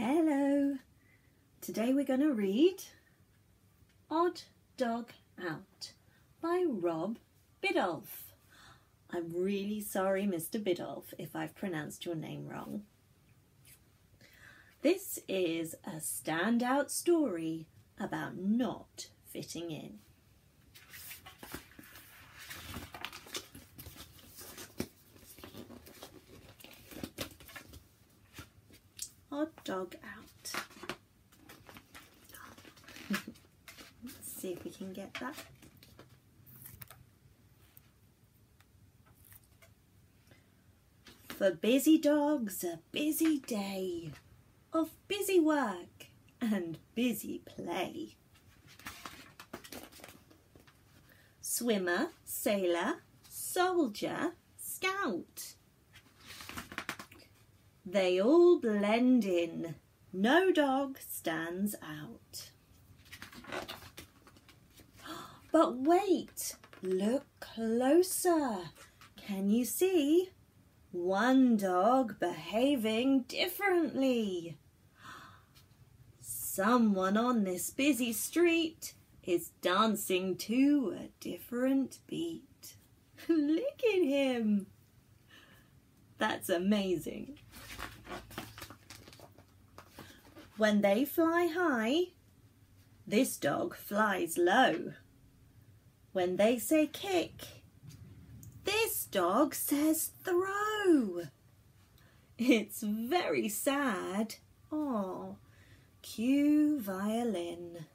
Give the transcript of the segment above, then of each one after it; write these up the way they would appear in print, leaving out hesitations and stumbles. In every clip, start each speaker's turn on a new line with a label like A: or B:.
A: Hello! Today we're going to read Odd Dog Out by Rob Biddulph. I'm really sorry, Mr. Biddulph, if I've pronounced your name wrong. This is a standout story about not fitting in. Odd Dog Out. Let's see if we can get that. For busy dogs, a busy day of busy work and busy play. Swimmer, sailor, soldier, scout. They all blend in, no dog stands out. But wait, look closer. Can you see? One dog behaving differently. Someone on this busy street is dancing to a different beat. Look at him. That's amazing. When they fly high, this dog flies low. When they say kick, this dog says throw. It's very sad. Oh, cue violin.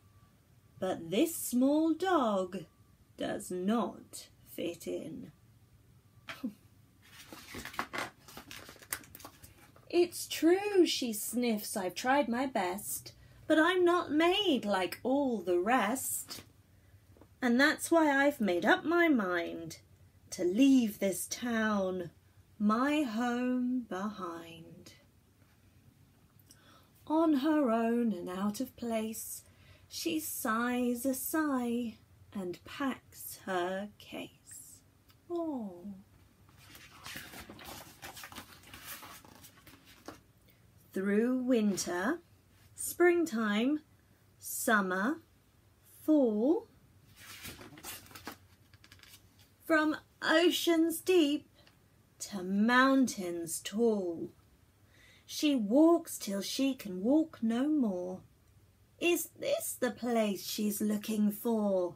A: But this small dog does not fit in. It's true, she sniffs, I've tried my best, but I'm not made like all the rest. And that's why I've made up my mind to leave this town, my home behind. On her own and out of place, she sighs a sigh and packs her case. Oh. Through winter, springtime, summer, fall, from oceans deep to mountains tall, she walks till she can walk no more. Is this the place she's looking for?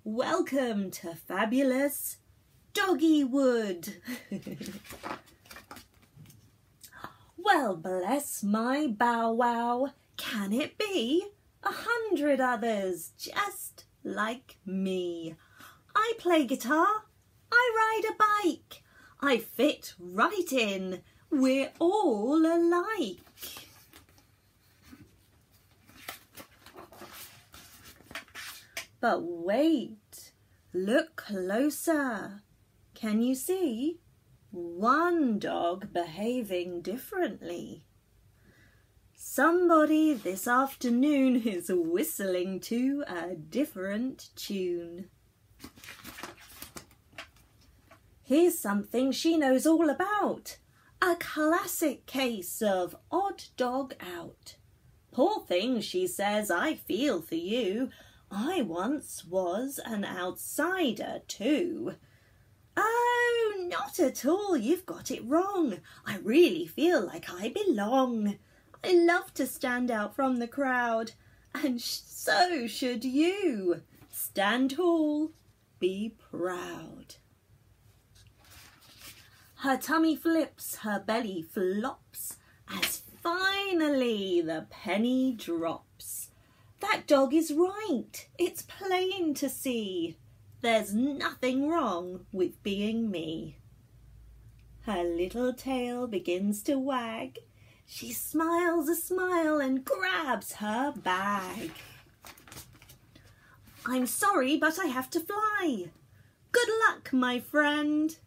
A: Welcome to fabulous Doggywood. Well, bless my bow wow, can it be 100 others just like me? I play guitar, I ride a bike, I fit right in, we're all alike. But wait, look closer. Can you see? One dog behaving differently. Somebody this afternoon is whistling to a different tune. Here's something she knows all about. A classic case of odd dog out. Poor thing, she says, I feel for you. I once was an outsider too. Oh, not at all, you've got it wrong. I really feel like I belong. I love to stand out from the crowd, and so should you. Stand tall, be proud. Her tummy flips, her belly flops, as finally the penny drops. That dog is right, it's plain to see. There's nothing wrong with being me. Her little tail begins to wag. She smiles a smile and grabs her bag. I'm sorry, but I have to fly. Good luck, my friend.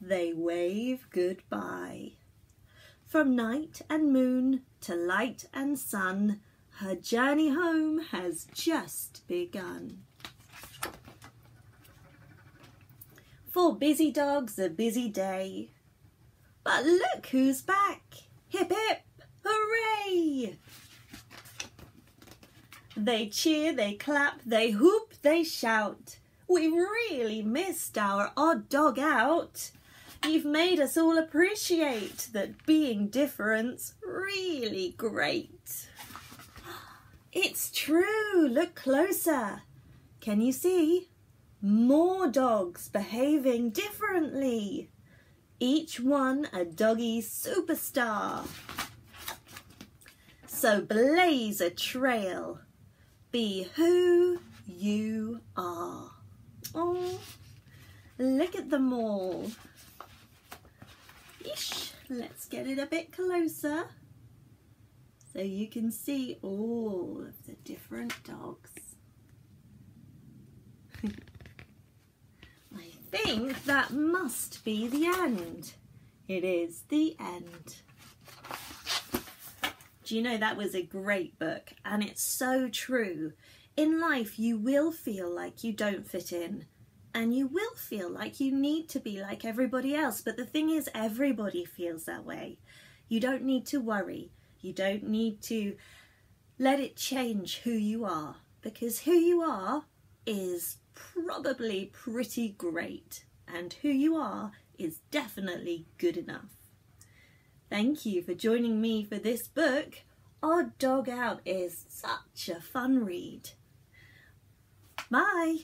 A: They wave goodbye. From night and moon to light and sun, her journey home has just begun. For busy dogs, a busy day. But look who's back. Hip hip, hooray! They cheer, they clap, they whoop, they shout. We've really missed our odd dog out. You've made us all appreciate that being different's really great. It's true, look closer. Can you see? More dogs behaving differently. Each one a doggy superstar. So blaze a trail. Be who you are. Oh, look at them all. Ish, let's get it a bit closer so you can see all of the different dogs. I think that must be the end. It is the end. Do you know that was a great book, and it's so true. In life you will feel like you don't fit in, and you will feel like you need to be like everybody else, but the thing is everybody feels that way. You don't need to worry. You don't need to let it change who you are, because who you are is probably pretty great, and who you are is definitely good enough. Thank you for joining me for this book. Odd Dog Out is such a fun read. Bye.